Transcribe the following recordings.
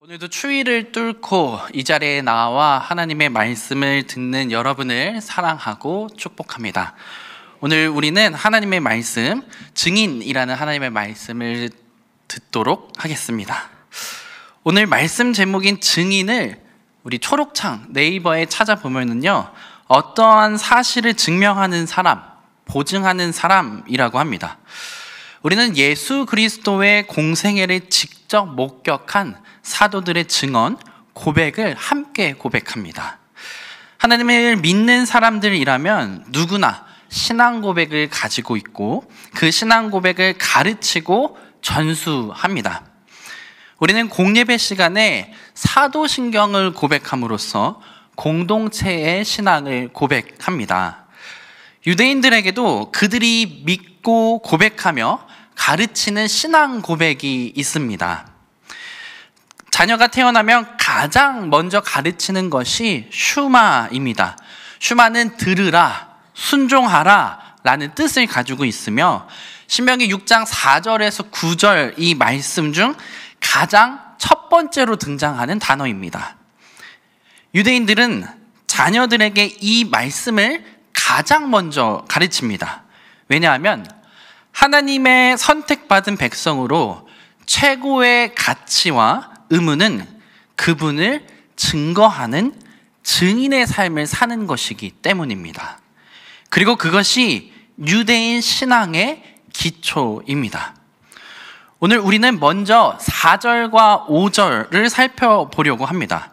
오늘도 추위를 뚫고 이 자리에 나와 하나님의 말씀을 듣는 여러분을 사랑하고 축복합니다. 오늘 우리는 하나님의 말씀, 증인이라는 하나님의 말씀을 듣도록 하겠습니다. 오늘 말씀 제목인 증인을 우리 초록창 네이버에 찾아보면요, 어떠한 사실을 증명하는 사람, 보증하는 사람이라고 합니다. 우리는 예수 그리스도의 공생애를 직접 목격한 사도들의 증언, 고백을 함께 고백합니다. 하나님을 믿는 사람들이라면 누구나 신앙 고백을 가지고 있고 그 신앙 고백을 가르치고 전수합니다. 우리는 공예배 시간에 사도신경을 고백함으로써 공동체의 신앙을 고백합니다. 유대인들에게도 그들이 믿고 고백하며 가르치는 신앙 고백이 있습니다. 자녀가 태어나면 가장 먼저 가르치는 것이 슈마입니다. 슈마는 들으라, 순종하라 라는 뜻을 가지고 있으며 신명기 6장 4절에서 9절 이 말씀 중 가장 첫 번째로 등장하는 단어입니다. 유대인들은 자녀들에게 이 말씀을 가장 먼저 가르칩니다. 왜냐하면 하나님의 선택받은 백성으로 최고의 가치와 의무는 그분을 증거하는 증인의 삶을 사는 것이기 때문입니다. 그리고 그것이 유대인 신앙의 기초입니다. 오늘 우리는 먼저 4절과 5절을 살펴보려고 합니다.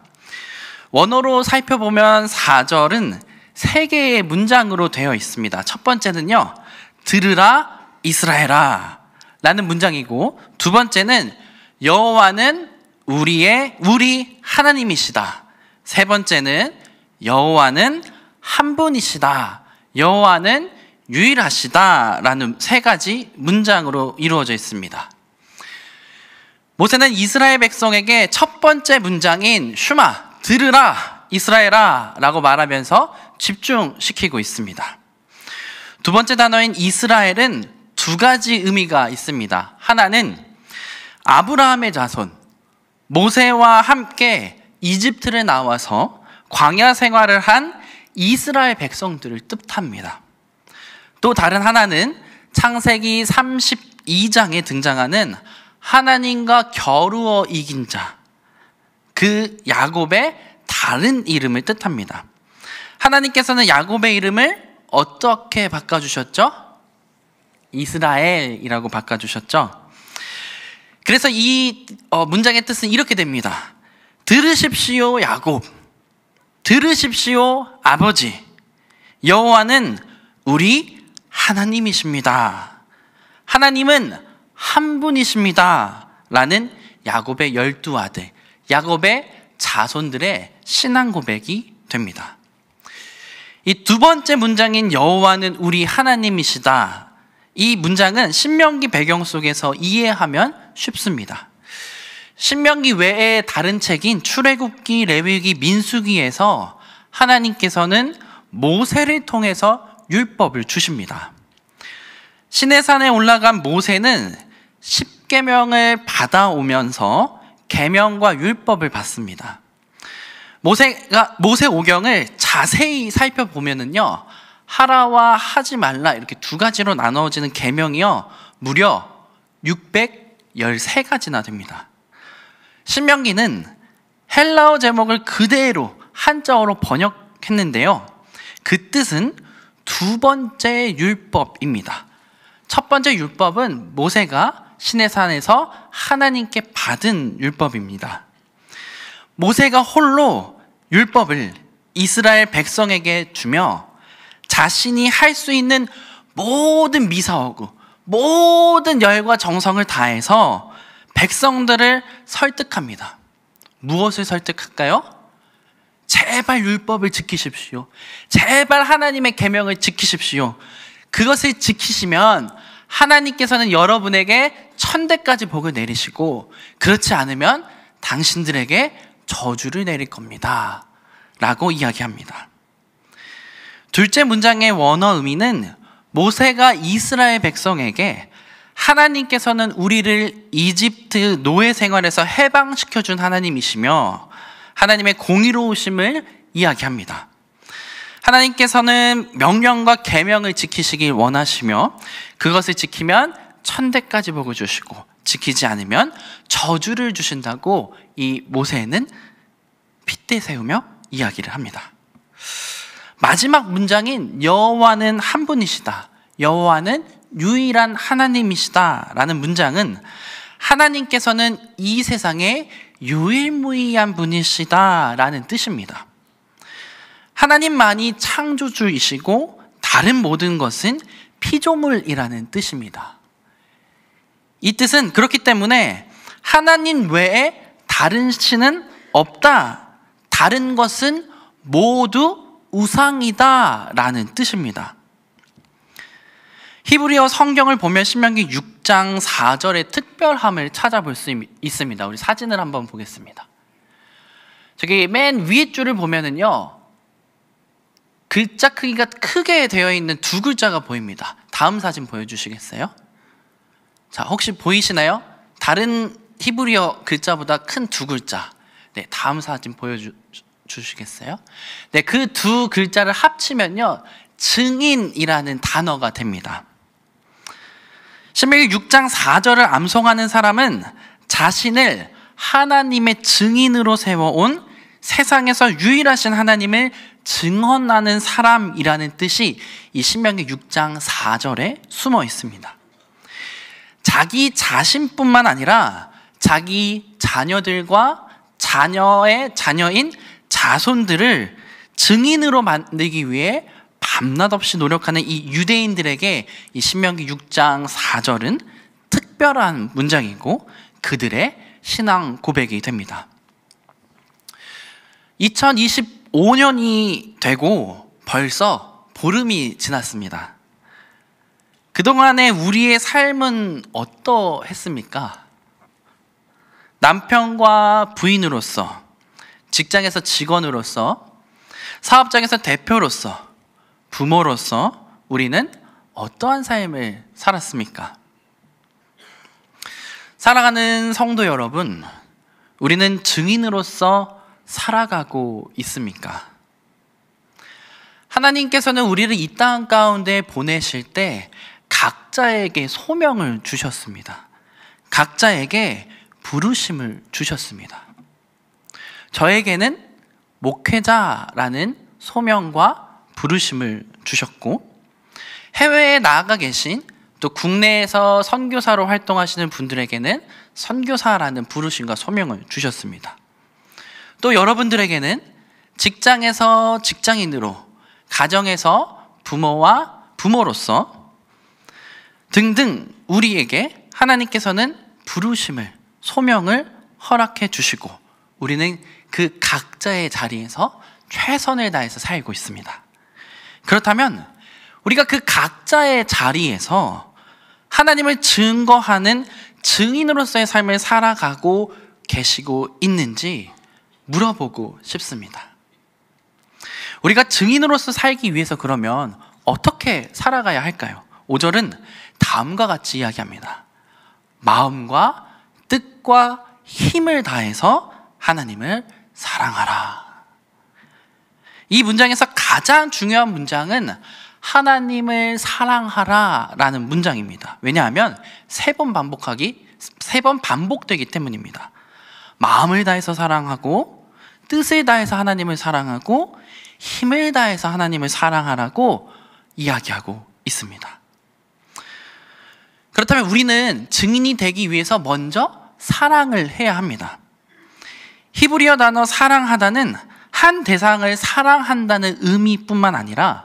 원어로 살펴보면 4절은 3개의 문장으로 되어 있습니다. 첫 번째는요, 들으라 이스라엘아 라는 문장이고, 두 번째는 여호와는 우리 하나님이시다. 세 번째는 여호와는 한 분이시다. 여호와는 유일하시다 라는 3가지 문장으로 이루어져 있습니다. 모세는 이스라엘 백성에게 첫 번째 문장인 슈마, 들으라 이스라엘아 라고 말하면서 집중시키고 있습니다. 두 번째 단어인 이스라엘은 2가지 의미가 있습니다. 하나는 아브라함의 자손, 모세와 함께 이집트를 나와서 광야 생활을 한 이스라엘 백성들을 뜻합니다. 또 다른 하나는 창세기 32장에 등장하는 하나님과 겨루어 이긴 자, 그 야곱의 다른 이름을 뜻합니다. 하나님께서는 야곱의 이름을 어떻게 바꿔주셨죠? 이스라엘이라고 바꿔주셨죠? 그래서 이 문장의 뜻은 이렇게 됩니다. 들으십시오 야곱, 들으십시오 아버지, 여호와는 우리 하나님이십니다. 하나님은 한 분이십니다 라는 야곱의 12아들, 야곱의 자손들의 신앙 고백이 됩니다. 이 두 번째 문장인 여호와는 우리 하나님이시다, 이 문장은 신명기 배경 속에서 이해하면 쉽습니다. 신명기 외에 다른 책인 출애굽기, 레위기, 민수기에서 하나님께서는 모세를 통해서 율법을 주십니다. 시내산에 올라간 모세는 10계명을 받아오면서 계명과 율법을 받습니다. 모세 오경을 자세히 살펴보면은요, 하라와 하지 말라 이렇게 2가지로 나누어지는 계명이요, 무려 613가지나 됩니다. 신명기는 헬라어 제목을 그대로 한자어로 번역했는데요, 그 뜻은 2번째 율법입니다. 첫 번째 율법은 모세가 시내산에서 하나님께 받은 율법입니다. 모세가 홀로 율법을 이스라엘 백성에게 주며 자신이 할 수 있는 모든 미사오고 모든 열과 정성을 다해서 백성들을 설득합니다. 무엇을 설득할까요? 제발 율법을 지키십시오. 제발 하나님의 계명을 지키십시오. 그것을 지키시면 하나님께서는 여러분에게 1000대까지 복을 내리시고, 그렇지 않으면 당신들에게 저주를 내릴 겁니다 라고 이야기합니다. 둘째 문장의 원어 의미는 모세가 이스라엘 백성에게 하나님께서는 우리를 이집트 노예 생활에서 해방시켜준 하나님이시며 하나님의 공의로우심을 이야기합니다. 하나님께서는 명령과 계명을 지키시길 원하시며 그것을 지키면 천대까지 복을 주시고 지키지 않으면 저주를 주신다고 이 모세는 핏대 세우며 이야기를 합니다. 마지막 문장인 여호와는 한 분이시다, 여호와는 유일한 하나님이시다 라는 문장은 하나님께서는 이 세상에 유일무이한 분이시다 라는 뜻입니다. 하나님만이 창조주이시고 다른 모든 것은 피조물이라는 뜻입니다. 이 뜻은 그렇기 때문에 하나님 외에 다른 신은 없다, 다른 것은 모두 우상이다 라는 뜻입니다. 히브리어 성경을 보면 신명기 6장 4절의 특별함을 찾아볼 수 있습니다. 우리 사진을 한번 보겠습니다. 저기 맨 위에 줄을 보면은요, 글자 크기가 크게 되어 있는 두 글자가 보입니다. 다음 사진 보여주시겠어요? 자, 혹시 보이시나요? 다른 히브리어 글자보다 큰 두 글자. 네, 다음 사진 보여주시겠어요? 네, 그 두 글자를 합치면요, 증인이라는 단어가 됩니다. 신명기 6장 4절을 암송하는 사람은 자신을 하나님의 증인으로 세워온 세상에서 유일하신 하나님을 증언하는 사람이라는 뜻이 이 신명기 6장 4절에 숨어 있습니다. 자기 자신뿐만 아니라 자기 자녀들과 자녀의 자녀인 자손들을 증인으로 만들기 위해 밤낮 없이 노력하는 이 유대인들에게 이 신명기 6장 4절은 특별한 문장이고 그들의 신앙 고백이 됩니다. 2025년이 되고 벌써 보름이 지났습니다. 그동안에 우리의 삶은 어떠했습니까? 남편과 부인으로서, 직장에서 직원으로서, 사업장에서 대표로서, 부모로서 우리는 어떠한 삶을 살았습니까? 사랑하는 성도 여러분, 우리는 증인으로서 살아가고 있습니까? 하나님께서는 우리를 이 땅 가운데 보내실 때 각자에게 소명을 주셨습니다. 각자에게 부르심을 주셨습니다. 저에게는 목회자라는 소명과 부르심을 주셨고, 해외에 나아가 계신 또 국내에서 선교사로 활동하시는 분들에게는 선교사라는 부르심과 소명을 주셨습니다. 또 여러분들에게는 직장에서 직장인으로, 가정에서 부모와 부모로서 등등 우리에게 하나님께서는 부르심을, 소명을 허락해 주시고 우리는 그 각자의 자리에서 최선을 다해서 살고 있습니다. 그렇다면 우리가 그 각자의 자리에서 하나님을 증거하는 증인으로서의 삶을 살아가고 계시고 있는지 물어보고 싶습니다. 우리가 증인으로서 살기 위해서 그러면 어떻게 살아가야 할까요? 5절은 다음과 같이 이야기합니다. 마음과 뜻과 힘을 다해서 하나님을 사랑하라. 이 문장에서 가장 중요한 문장은 하나님을 사랑하라 라는 문장입니다. 왜냐하면 세 번 반복되기 때문입니다. 마음을 다해서 사랑하고, 뜻을 다해서 하나님을 사랑하고, 힘을 다해서 하나님을 사랑하라고 이야기하고 있습니다. 그렇다면 우리는 증인이 되기 위해서 먼저 사랑을 해야 합니다. 히브리어 단어 사랑하다는 한 대상을 사랑한다는 의미뿐만 아니라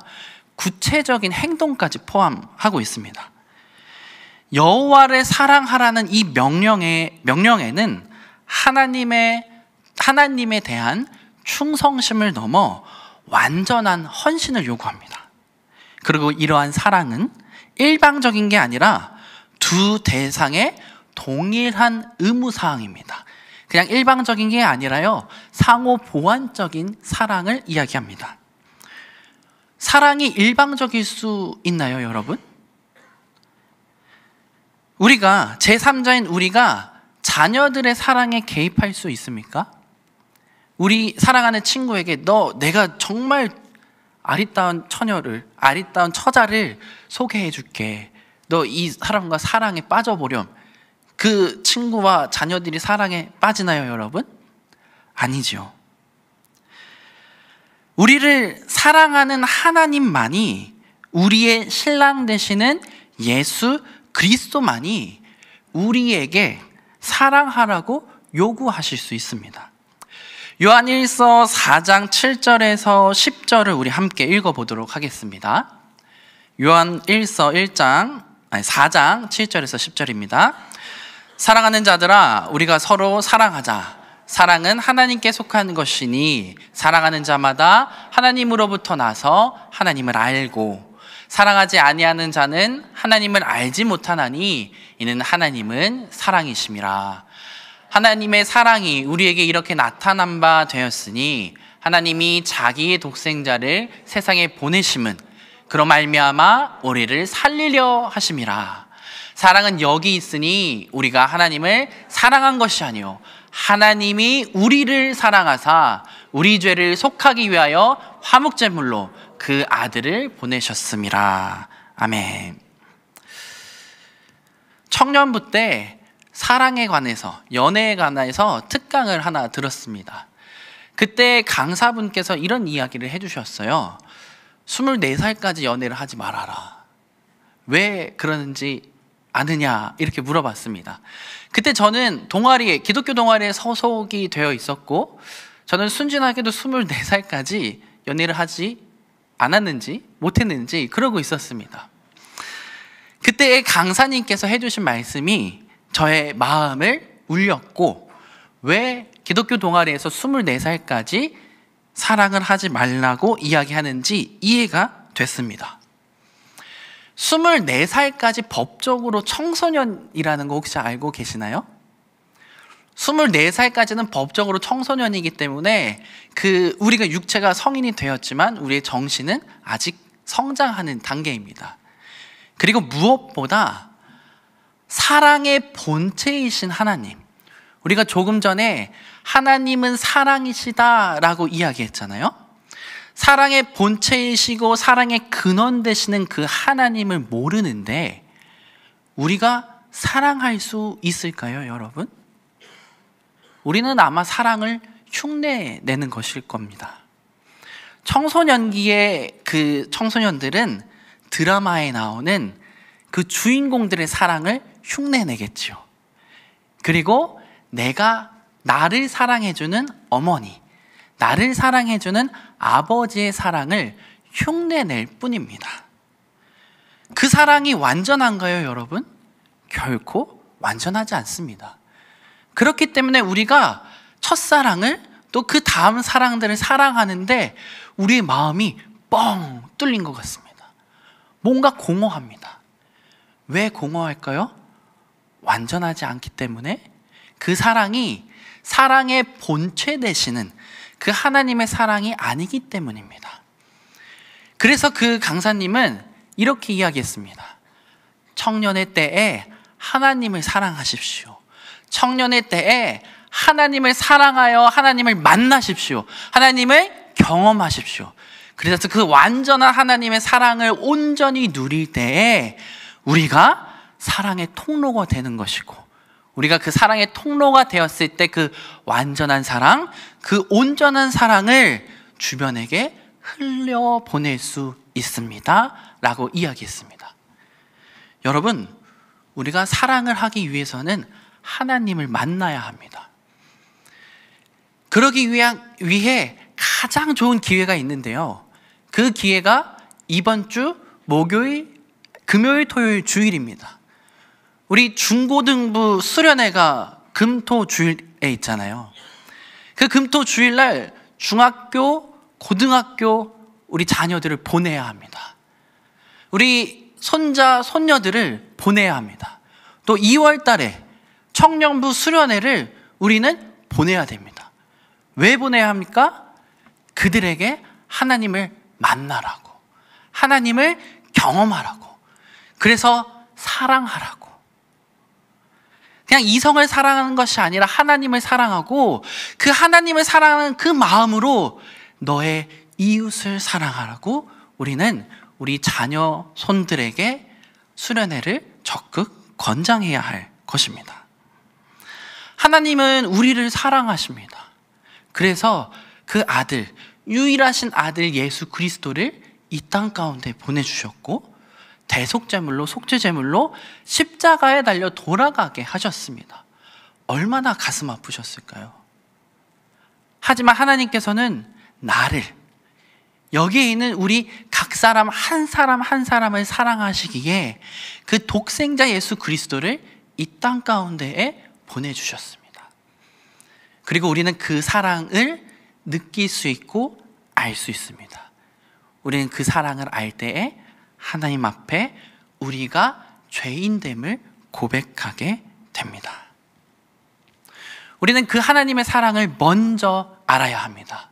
구체적인 행동까지 포함하고 있습니다. 여호와를 사랑하라는 이 명령에는 하나님에 대한 충성심을 넘어 완전한 헌신을 요구합니다. 그리고 이러한 사랑은 일방적인 게 아니라 두 대상의 동일한 의무사항입니다. 그냥 일방적인 게 아니라요, 상호 보완적인 사랑을 이야기합니다. 사랑이 일방적일 수 있나요, 여러분? 우리가 제3자인 우리가 자녀들의 사랑에 개입할 수 있습니까? 우리 사랑하는 친구에게 내가 정말 아리따운 처자를 소개해 줄게. 너 이 사람과 사랑에 빠져보렴. 그 친구와 자녀들이 사랑에 빠지나요, 여러분? 아니죠. 우리를 사랑하는 하나님만이, 우리의 신랑 되시는 예수 그리스도만이 우리에게 사랑하라고 요구하실 수 있습니다. 요한일서 4장 7절에서 10절을 우리 함께 읽어보도록 하겠습니다. 요한일서 4장 7절에서 10절입니다. 사랑하는 자들아, 우리가 서로 사랑하자. 사랑은 하나님께 속한 것이니 사랑하는 자마다 하나님으로부터 나서 하나님을 알고, 사랑하지 아니하는 자는 하나님을 알지 못하나니 이는 하나님은 사랑이심이라. 하나님의 사랑이 우리에게 이렇게 나타난 바 되었으니 하나님이 자기의 독생자를 세상에 보내심은 그로 말미암아 우리를 살리려 하심이라. 사랑은 여기 있으니 우리가 하나님을 사랑한 것이 아니요 하나님이 우리를 사랑하사 우리 죄를 속하기 위하여 화목제물로 그 아들을 보내셨음이라. 아멘. 청년부 때 사랑에 관해서, 연애에 관해서 특강을 하나 들었습니다. 그때 강사분께서 이런 이야기를 해주셨어요. 24살까지 연애를 하지 말아라. 왜 그러는지 아느냐 이렇게 물어봤습니다. 그때 저는 기독교 동아리에 소속이 되어 있었고, 저는 순진하게도 24살까지 연애를 하지 않았는지 못했는지 그러고 있었습니다. 그때 강사님께서 해주신 말씀이 저의 마음을 울렸고, 왜 기독교 동아리에서 24살까지 사랑을 하지 말라고 이야기하는지 이해가 됐습니다. 24살까지 법적으로 청소년이라는 거 혹시 알고 계시나요? 24살까지는 법적으로 청소년이기 때문에 우리가 육체가 성인이 되었지만 우리의 정신은 아직 성장하는 단계입니다. 그리고 무엇보다 사랑의 본체이신 하나님, 우리가 조금 전에 하나님은 사랑이시다라고 이야기했잖아요. 사랑의 본체이시고 사랑의 근원 되시는 그 하나님을 모르는데 우리가 사랑할 수 있을까요, 여러분? 우리는 아마 사랑을 흉내내는 것일 겁니다. 청소년기의 그 청소년들은 드라마에 나오는 그 주인공들의 사랑을 흉내내겠죠. 그리고 나를 사랑해주는 어머니, 나를 사랑해주는 아버지의 사랑을 흉내낼 뿐입니다. 그 사랑이 완전한가요, 여러분? 결코 완전하지 않습니다. 그렇기 때문에 우리가 첫사랑을 또 그 다음 사랑들을 사랑하는데 우리의 마음이 뻥 뚫린 것 같습니다. 뭔가 공허합니다. 왜 공허할까요? 완전하지 않기 때문에, 그 사랑이 사랑의 본체 되시는 그 하나님의 사랑이 아니기 때문입니다. 그래서 그 강사님은 이렇게 이야기했습니다. 청년의 때에 하나님을 사랑하십시오. 청년의 때에 하나님을 사랑하여 하나님을 만나십시오. 하나님을 경험하십시오. 그래서 그 완전한 하나님의 사랑을 온전히 누릴 때에 우리가 사랑의 통로가 되는 것이고, 우리가 그 사랑의 통로가 되었을 때 그 완전한 사랑, 그 온전한 사랑을 주변에게 흘려보낼 수 있습니다 라고 이야기했습니다. 여러분, 우리가 사랑을 하기 위해서는 하나님을 만나야 합니다. 그러기 위해 가장 좋은 기회가 있는데요, 그 기회가 이번 주 목요일, 금요일, 토요일, 주일입니다. 우리 중고등부 수련회가 금토주일에 있잖아요. 그 금토주일날 중학교, 고등학교 우리 자녀들을 보내야 합니다. 우리 손자, 손녀들을 보내야 합니다. 또 2월 달에 청년부 수련회를 우리는 보내야 됩니다. 왜 보내야 합니까? 그들에게 하나님을 만나라고, 하나님을 경험하라고, 그래서 사랑하라고. 그냥 이성을 사랑하는 것이 아니라 하나님을 사랑하고 그 하나님을 사랑하는 그 마음으로 너의 이웃을 사랑하라고 우리는 우리 자녀 손들에게 수련회를 적극 권장해야 할 것입니다. 하나님은 우리를 사랑하십니다. 그래서 그 아들, 유일하신 아들 예수 그리스도를 이 땅 가운데 보내주셨고 대속제물로, 속죄제물로 십자가에 달려 돌아가게 하셨습니다. 얼마나 가슴 아프셨을까요? 하지만 하나님께서는 나를, 여기에 있는 우리 각 사람 한 사람을 사랑하시기에 그 독생자 예수 그리스도를 이 땅 가운데에 보내주셨습니다. 그리고 우리는 그 사랑을 느낄 수 있고 알 수 있습니다. 우리는 그 사랑을 알 때에 하나님 앞에 우리가 죄인됨을 고백하게 됩니다. 우리는 그 하나님의 사랑을 먼저 알아야 합니다.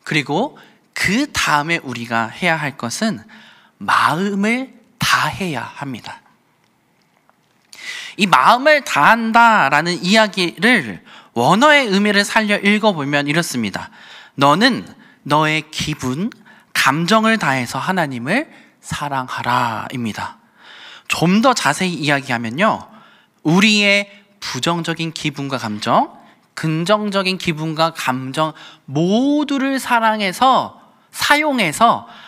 그리고 그 다음에 우리가 해야 할 것은 마음을 다해야 합니다. 이 마음을 다한다라는 이야기를 원어의 의미를 살려 읽어보면 이렇습니다. 너는 너의 기분, 감정을 다해서 하나님을 사랑하라입니다. 좀 더 자세히 이야기하면요, 우리의 부정적인 기분과 감정, 긍정적인 기분과 감정 모두를 사용해서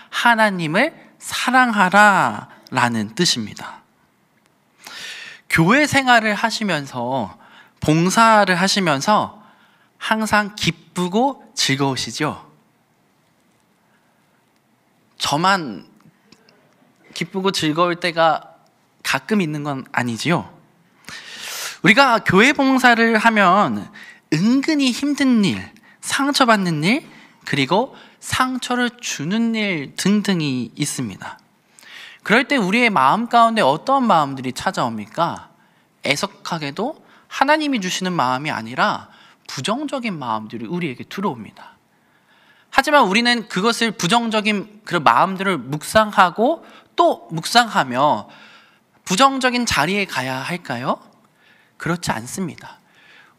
하나님을 사랑하라라는 뜻입니다. 교회 생활을 하시면서, 봉사를 하시면서 항상 기쁘고 즐거우시죠? 저만 기쁘고 즐거울 때가 가끔 있는 건 아니지요? 우리가 교회 봉사를 하면 은근히 힘든 일, 상처받는 일, 그리고 상처를 주는 일 등등이 있습니다. 그럴 때 우리의 마음 가운데 어떤 마음들이 찾아옵니까? 애석하게도 하나님이 주시는 마음이 아니라 부정적인 마음들이 우리에게 들어옵니다. 하지만 우리는 그것을 부정적인 그런 마음들을 묵상하고 또 묵상하며 부정적인 자리에 가야 할까요? 그렇지 않습니다.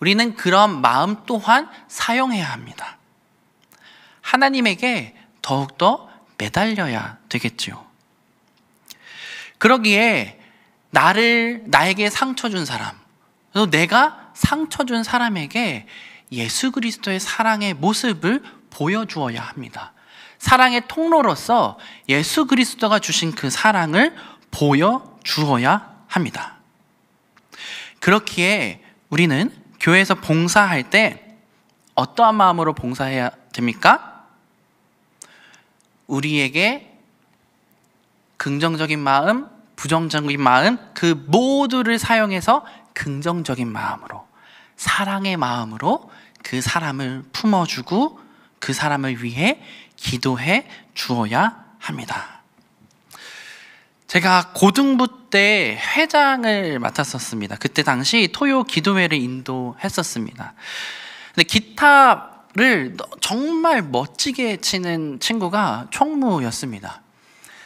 우리는 그런 마음 또한 사용해야 합니다. 하나님에게 더욱더 매달려야 되겠지요. 그러기에 나에게 상처 준 사람, 또 내가 상처 준 사람에게 예수 그리스도의 사랑의 모습을 보여주어야 합니다. 사랑의 통로로서 예수 그리스도가 주신 그 사랑을 보여주어야 합니다. 그렇기에 우리는 교회에서 봉사할 때 어떠한 마음으로 봉사해야 됩니까? 우리에게 긍정적인 마음, 부정적인 마음, 그 모두를 사용해서 긍정적인 마음으로, 사랑의 마음으로 그 사람을 품어주고 그 사람을 위해 기도해 주어야 합니다. 제가 고등부 때 회장을 맡았었습니다. 그때 당시 토요 기도회를 인도했었습니다. 근데 기타를 정말 멋지게 치는 친구가 총무였습니다.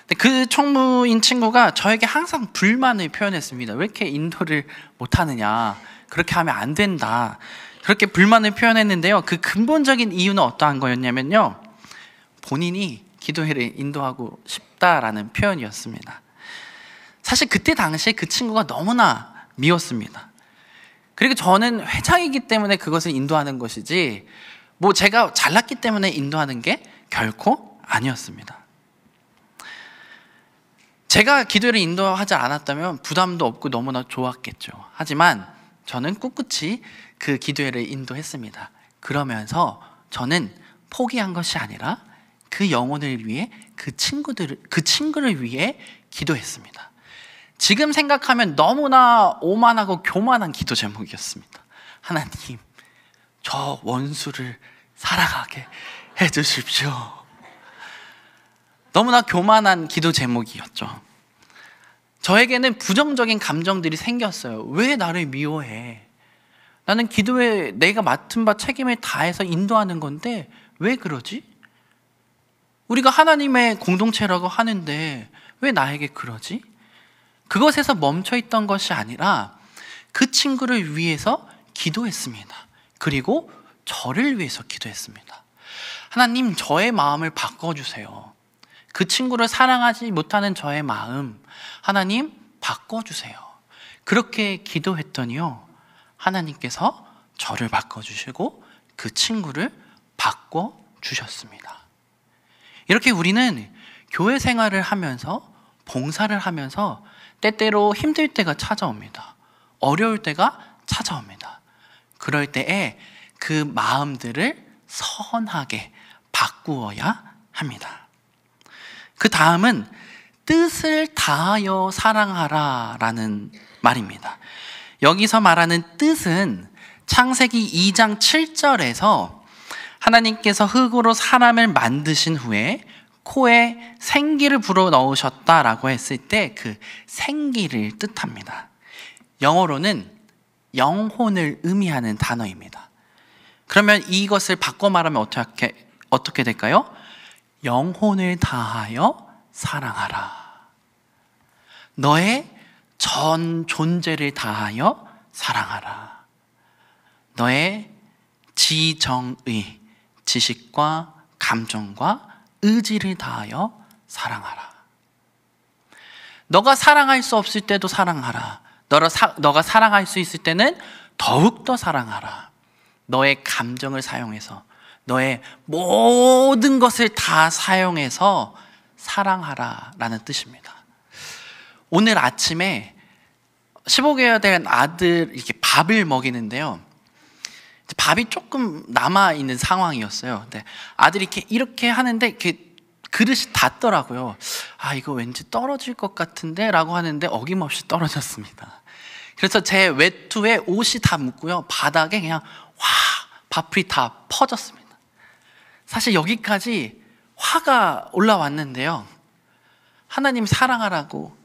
근데 그 총무인 친구가 저에게 항상 불만을 표현했습니다. 왜 이렇게 인도를 못하느냐, 그렇게 하면 안 된다, 그렇게 불만을 표현했는데요, 그 근본적인 이유는 어떠한 거였냐면요, 본인이 기도회를 인도하고 싶다라는 표현이었습니다. 사실 그때 당시에 그 친구가 너무나 미웠습니다. 그리고 저는 회장이기 때문에 그것을 인도하는 것이지, 뭐 제가 잘났기 때문에 인도하는 게 결코 아니었습니다. 제가 기도회를 인도하지 않았다면 부담도 없고 너무나 좋았겠죠. 하지만 저는 꿋꿋이 그 기도회를 인도했습니다. 그러면서 저는 포기한 것이 아니라 그 영혼을 위해, 그 친구를 위해 기도했습니다. 지금 생각하면 너무나 오만하고 교만한 기도 제목이었습니다. 하나님, 저 원수를 살아가게 해주십시오. 너무나 교만한 기도 제목이었죠. 저에게는 부정적인 감정들이 생겼어요. 왜 나를 미워해? 나는 기도에 내가 맡은 바 책임을 다해서 인도하는 건데 왜 그러지? 우리가 하나님의 공동체라고 하는데 왜 나에게 그러지? 그것에서 멈춰있던 것이 아니라 그 친구를 위해서 기도했습니다. 그리고 저를 위해서 기도했습니다. 하나님, 저의 마음을 바꿔주세요. 그 친구를 사랑하지 못하는 저의 마음, 하나님 바꿔주세요. 그렇게 기도했더니요, 하나님께서 저를 바꿔주시고 그 친구를 바꿔주셨습니다. 이렇게 우리는 교회 생활을 하면서, 봉사를 하면서 때때로 힘들 때가 찾아옵니다. 어려울 때가 찾아옵니다. 그럴 때에 그 마음들을 선하게 바꾸어야 합니다. 그 다음은 뜻을 다하여 사랑하라 라는 말입니다. 여기서 말하는 뜻은 창세기 2장 7절에서 하나님께서 흙으로 사람을 만드신 후에 코에 생기를 불어넣으셨다라고 했을 때 그 생기를 뜻합니다. 영어로는 영혼을 의미하는 단어입니다. 그러면 이것을 바꿔 말하면 어떻게 될까요? 영혼을 다하여 사랑하라. 너의 전 존재를 다하여 사랑하라. 너의 지정의, 지식과 감정과 의지를 다하여 사랑하라. 너가 사랑할 수 없을 때도 사랑하라. 너가 사랑할 수 있을 때는 더욱더 사랑하라. 너의 감정을 사용해서, 너의 모든 것을 다 사용해서 사랑하라 라는 뜻입니다. 오늘 아침에 15개월 된 아들 이렇게 밥을 먹이는데요, 밥이 조금 남아있는 상황이었어요. 근데 아들이 이렇게 하는데 그릇이 닿더라고요. 아, 이거 왠지 떨어질 것 같은데 라고 하는데 어김없이 떨어졌습니다. 그래서 제 외투에 옷이 다 묻고요, 바닥에 그냥 밥풀이 다 퍼졌습니다. 사실 여기까지 화가 올라왔는데요, 하나님 사랑하라고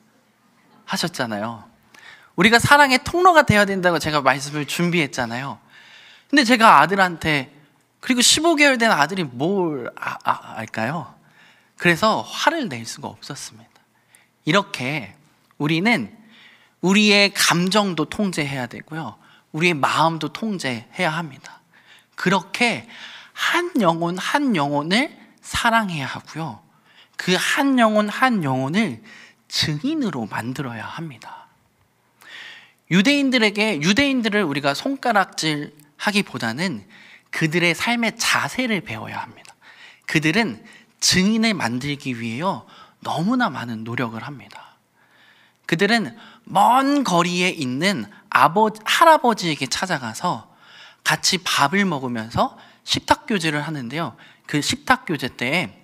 하셨잖아요. 우리가 사랑의 통로가 되어야 된다고 제가 말씀을 준비했잖아요. 근데 제가 아들한테, 그리고 15개월 된 아들이 뭘 알까요? 그래서 화를 낼 수가 없었습니다. 이렇게 우리는 우리의 감정도 통제해야 되고요, 우리의 마음도 통제해야 합니다. 그렇게 한 영혼 한 영혼을 사랑해야 하고요, 그 한 영혼 한 영혼을 증인으로 만들어야 합니다. 유대인들을 우리가 손가락질 하기보다는 그들의 삶의 자세를 배워야 합니다. 그들은 증인을 만들기 위해요, 너무나 많은 노력을 합니다. 그들은 먼 거리에 있는 할아버지에게 찾아가서 같이 밥을 먹으면서 식탁교제를 하는데요, 그 식탁교제 때에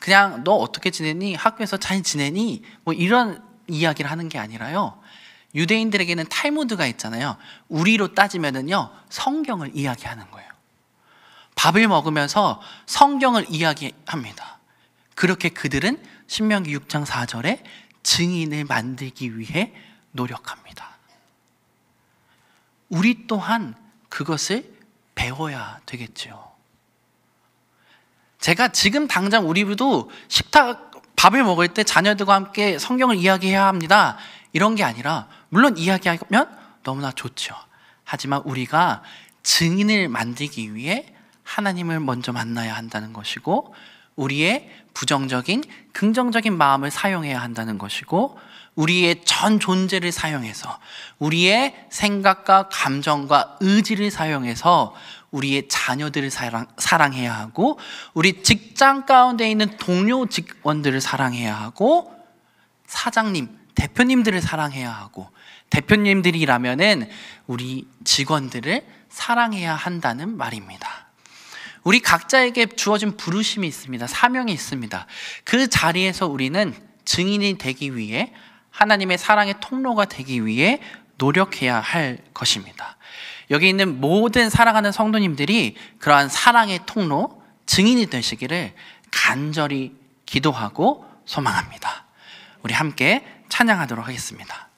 그냥 너 어떻게 지내니? 학교에서 잘 지내니? 뭐 이런 이야기를 하는 게 아니라요, 유대인들에게는 탈무드가 있잖아요. 우리로 따지면은요, 성경을 이야기하는 거예요. 밥을 먹으면서 성경을 이야기합니다. 그렇게 그들은 신명기 6장 4절에 증인을 만들기 위해 노력합니다. 우리 또한 그것을 배워야 되겠죠. 제가 지금 당장 우리도 밥을 먹을 때 자녀들과 함께 성경을 이야기해야 합니다, 이런 게 아니라, 물론 이야기하면 너무나 좋죠. 하지만 우리가 증인을 만들기 위해 하나님을 먼저 만나야 한다는 것이고, 우리의 부정적인 긍정적인 마음을 사용해야 한다는 것이고, 우리의 전 존재를 사용해서, 우리의 생각과 감정과 의지를 사용해서 우리의 자녀들을 사랑해야 하고, 우리 직장 가운데 있는 동료 직원들을 사랑해야 하고, 사장님, 대표님들을 사랑해야 하고, 대표님들이라면은 우리 직원들을 사랑해야 한다는 말입니다. 우리 각자에게 주어진 부르심이 있습니다. 사명이 있습니다. 그 자리에서 우리는 증인이 되기 위해, 하나님의 사랑의 통로가 되기 위해 노력해야 할 것입니다. 여기 있는 모든 사랑하는 성도님들이 그러한 사랑의 통로, 증인이 되시기를 간절히 기도하고 소망합니다. 우리 함께 찬양하도록 하겠습니다.